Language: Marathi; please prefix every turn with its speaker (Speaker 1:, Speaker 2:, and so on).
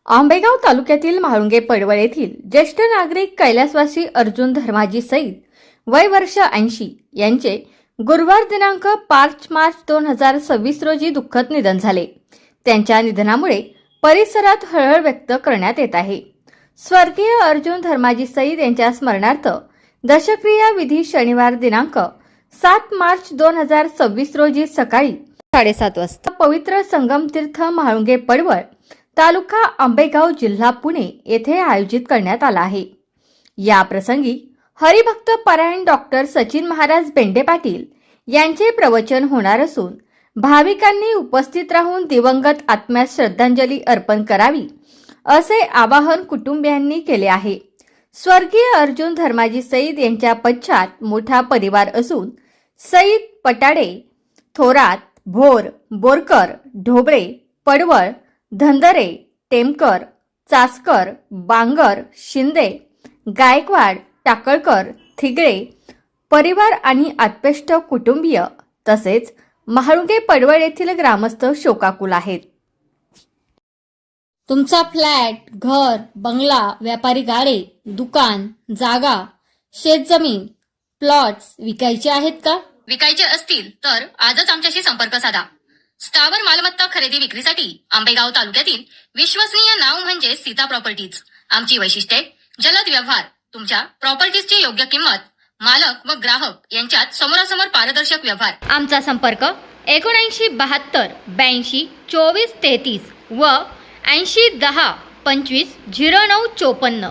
Speaker 1: आंबेगाव तालुक्यातील म्हाळुंगे पडवळ येथील ज्येष्ठ नागरिक कैलासवासी अर्जुन धर्माजी सईद वय वर्ष 80 यांचे गुरुवार दिनांक 5 मार्च 2026 रोजी दुःखद निधन झाले। त्यांच्या निधनामुळे परिसरात हळहळ व्यक्त करण्यात येत आहे। स्वर्गीय अर्जुन धर्माजी सईद यांच्या स्मरणार्थ दशक्रिया विधी शनिवार दिनांक 7 मार्च 2026 रोजी सकाळी 7:30 वाजता पवित्र संगम तीर्थ म्हाळुंगे पडवळ तालुका आंबेगाव जिल्हा पुणे येथे आयोजित करण्यात आला आहे। या प्रसंगी हरिभक्त पारायण डॉक्टर सचिन महाराज बेंडे पाटील यांचे प्रवचन होणार असून भाविकांनी उपस्थित राहून दिवंगत आत्म्यास श्रद्धांजली अर्पण करावी असे आवाहन कुटुंबियांनी केले आहे। स्वर्गीय अर्जुन धर्माजी सईद यांच्या पश्चात मोठा परिवार असून सईद, पटाडे, थोरात, भोर, बोरकर, ढोबळे, पडवळ, धंदरे, टेमकर, चासकर, बांगर, शिंदे, गायकवाड, टाकळकर, थिगळे परिवार आणि आत्पेष्ट कुटुंबीय तसेच म्हाळुंगे पडवळ येथील ग्रामस्थ शोकाकुल आहेत।
Speaker 2: तुमचा फ्लॅट, घर, बंगला, व्यापारी गाडे, दुकान, जागा, शेतजमीन, प्लॉट्स विकायचे आहेत का?
Speaker 3: विकायचे असतील तर आजच आमच्याशी संपर्क साधा। स्थावर मालमत्ता खरेदी विक्रीसाठी आंबेगाव तालुक्यातील विश्वसनीय नाव म्हणजे सीता प्रॉपर्टीज। आमची वैशिष्ट्ये: जलद व्यवहार, तुमच्या प्रॉपर्टीजची योग्य किंमत, मालक व ग्राहक यांच्यात समोरासमोर पारदर्शक व्यवहार।
Speaker 2: आमचा संपर्क 7972 82 24 33 व 80 10 25 09 54।